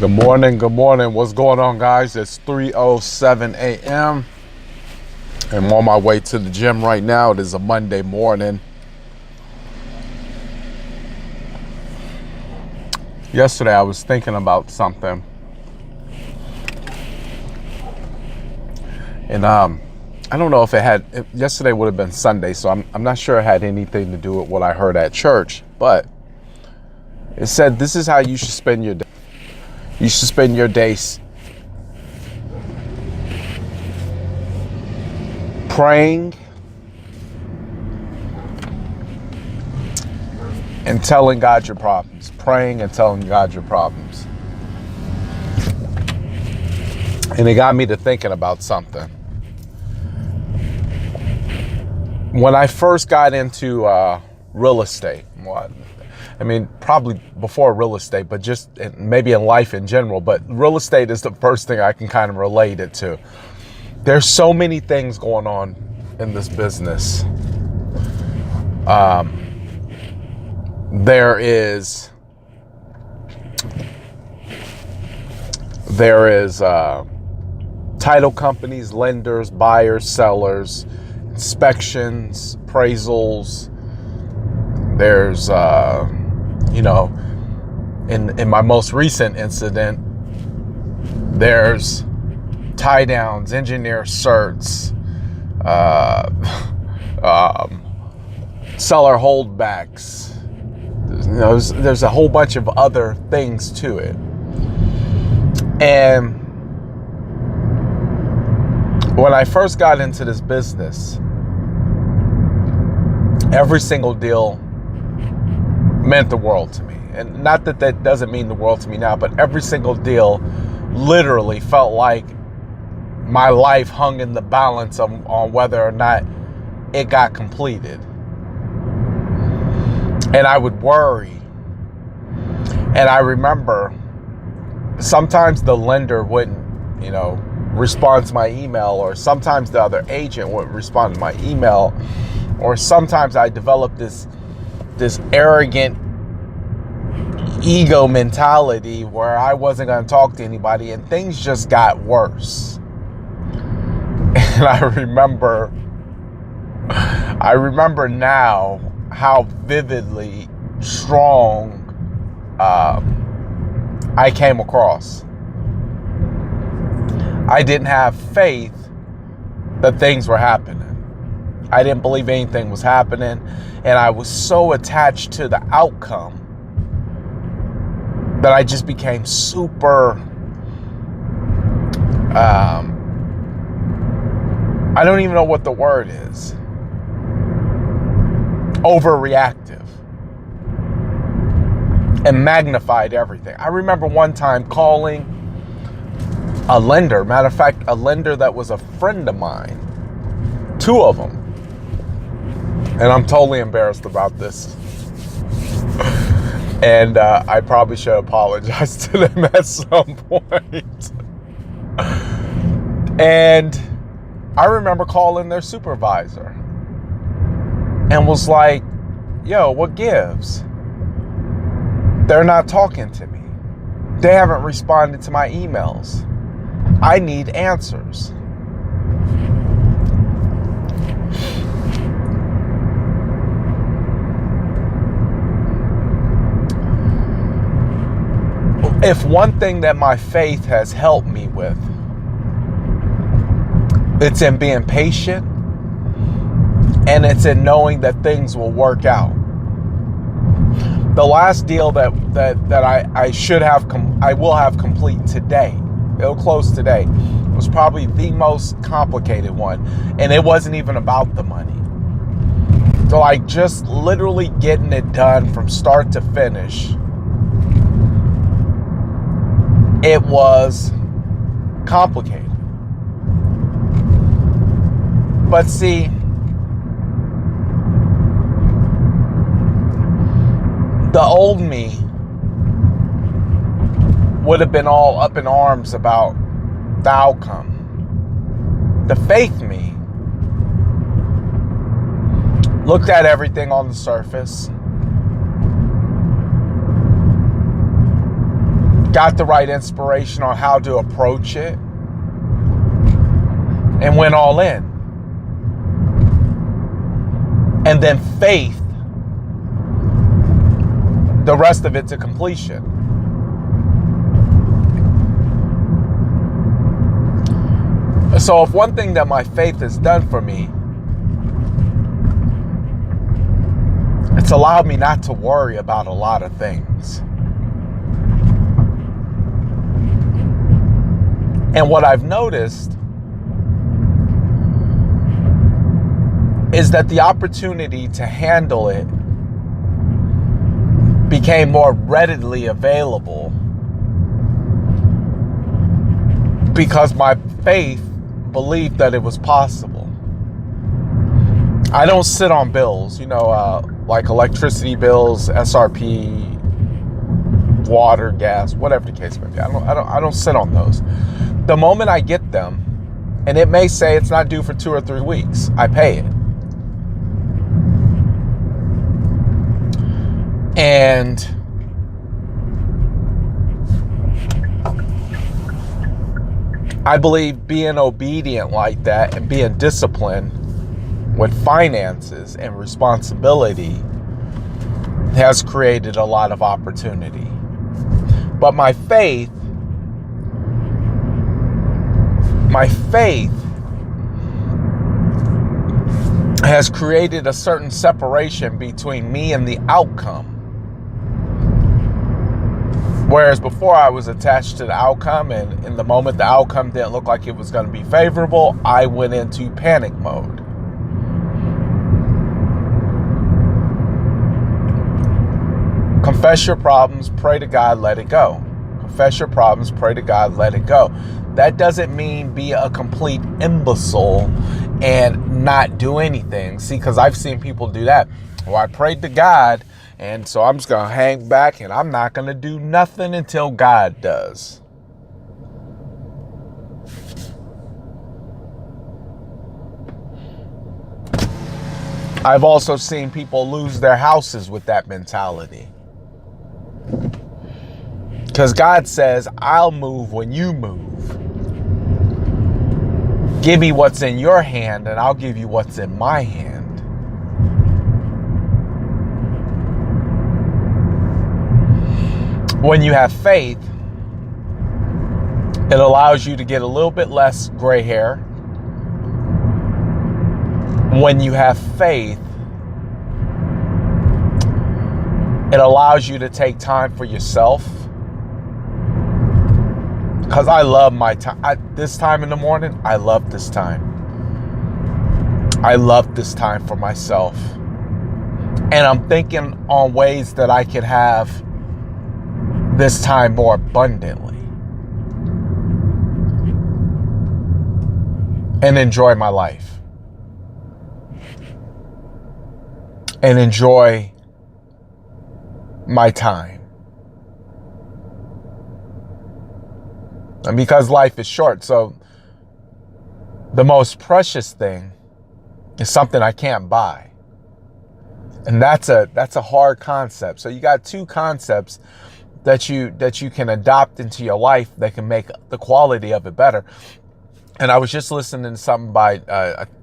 Good morning, good morning. What's going on, guys? It's 3:07 a.m. I'm on my way to the gym right now. It is a Monday morning. Yesterday, I was thinking about something. And I don't know if yesterday would have been Sunday, so I'm not sure it had anything to do with what I heard at church. But it said this is how you should spend your day. You should spend your days praying and telling God your problems. Praying and telling God your problems. And it got me to thinking about something. When I first got into real estate, probably before real estate, but just maybe in life in general, but real estate is the first thing I can kind of relate it to. There's so many things going on in this business. There is title companies, lenders, buyers, sellers, inspections, appraisals. There's, in my most recent incident, there's tie downs, engineer certs, seller holdbacks. There's a whole bunch of other things to it. And when I first got into this business, every single deal meant the world to me. And not that that doesn't mean the world to me now, but every single deal literally felt like my life hung in the balance on whether or not it got completed. And I would worry. And I remember sometimes the lender wouldn't, respond to my email, or sometimes the other agent wouldn't respond to my email, or sometimes I developed this arrogant ego mentality where I wasn't going to talk to anybody, and things just got worse. And I remember now how vividly strong I came across. I didn't have faith that things were happening. I didn't believe anything was happening, and I was so attached to the outcome that I just became super I don't even know what the word is. Overreactive. And magnified everything. I remember one time calling a lender. Matter of fact, a lender that was a friend of mine. Two of them. And I'm totally embarrassed about this. And I probably should apologize to them at some point. And I remember calling their supervisor and was like, yo, what gives? They're not talking to me. They haven't responded to my emails. I need answers. If one thing that my faith has helped me with, it's in being patient, and it's in knowing that things will work out. The last deal that I will have complete today, it'll close today, was probably the most complicated one, and it wasn't even about the money. So like just literally getting it done from start to finish, it was complicated. But see, the old me would have been all up in arms about the outcome. The faith me looked at everything on the surface got the right inspiration on how to approach it, and went all in. And then faith the rest of it to completion. So if one thing that my faith has done for me, it's allowed me not to worry about a lot of things. And what I've noticed is that the opportunity to handle it became more readily available because my faith believed that it was possible. I don't sit on bills, like electricity bills, SRP, water, gas, whatever the case may be. I don't sit on those. The moment I get them, and it may say it's not due for 2 or 3 weeks, I pay it. And I believe being obedient like that and being disciplined with finances and responsibility has created a lot of opportunity. But my faith has created a certain separation between me and the outcome. Whereas before I was attached to the outcome, and in the moment the outcome didn't look like it was going to be favorable, I went into panic mode. Confess your problems, pray to God, let it go. Confess your problems, pray to God, let it go. That doesn't mean be a complete imbecile and not do anything. See, because I've seen people do that. Well, I prayed to God, and so I'm just going to hang back and I'm not going to do nothing until God does. I've also seen people lose their houses with that mentality. Because God says, I'll move when you move. Give me what's in your hand and I'll give you what's in my hand. When you have faith, it allows you to get a little bit less gray hair. When you have faith, it allows you to take time for yourself. Because I love my time. This time in the morning, I love this time. I love this time for myself. And I'm thinking on ways that I could have this time more abundantly. And enjoy my life. And enjoy my time. And because life is short, so the most precious thing is something I can't buy. And that's a hard concept. So you got two concepts that you can adopt into your life that can make the quality of it better. And I was just listening to something by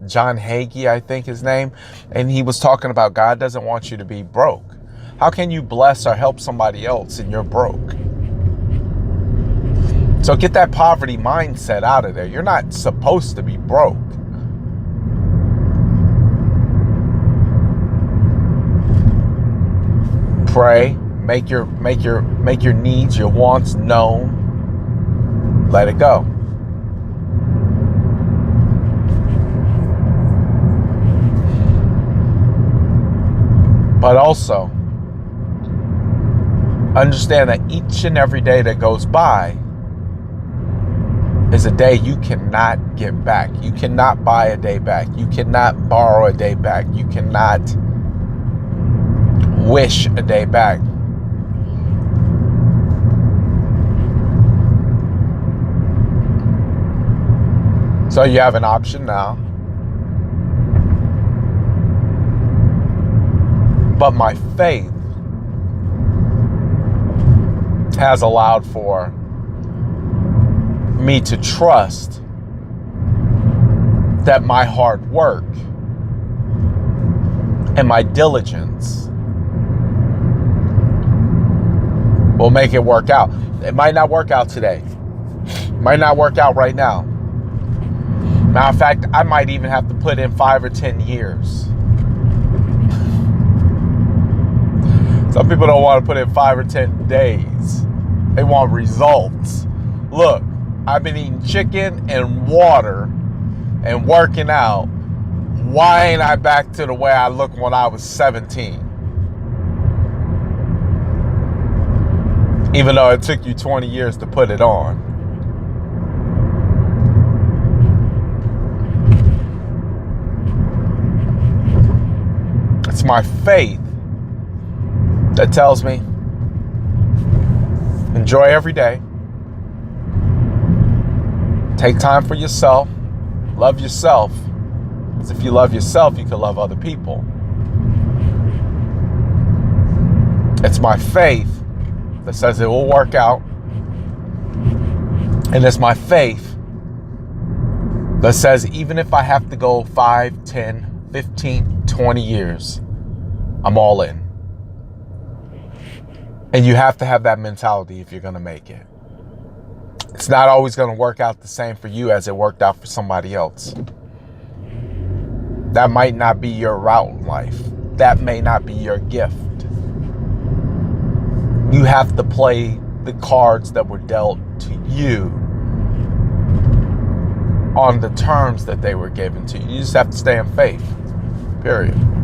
John Hagee, I think his name, and he was talking about God doesn't want you to be broke. How can you bless or help somebody else and you're broke? So get that poverty mindset out of there. You're not supposed to be broke. Pray, make your needs, your wants known. Let it go. But also understand that each and every day that goes by is a day you cannot get back. You cannot buy a day back. You cannot borrow a day back. You cannot wish a day back. So you have an option now. But my faith has allowed for me to trust that my hard work and my diligence will make it work out. It might not work out today. Might not work out right now. Matter of fact, I might even have to put in 5 or 10 years. Some people don't want to put in 5 or 10 days. They want results. Look, I've been eating chicken and water and working out. Why ain't I back to the way I looked when I was 17? Even though it took you 20 years to put it on. It's my faith that tells me, enjoy every day. Take time for yourself. Love yourself. Because if you love yourself, you can love other people. It's my faith that says it will work out. And it's my faith that says even if I have to go 5, 10, 15, 20 years, I'm all in. And you have to have that mentality if you're going to make it. It's not always going to work out the same for you as it worked out for somebody else. That might not be your route in life. That may not be your gift. You have to play the cards that were dealt to you on the terms that they were given to you. You just have to stay in faith. Period.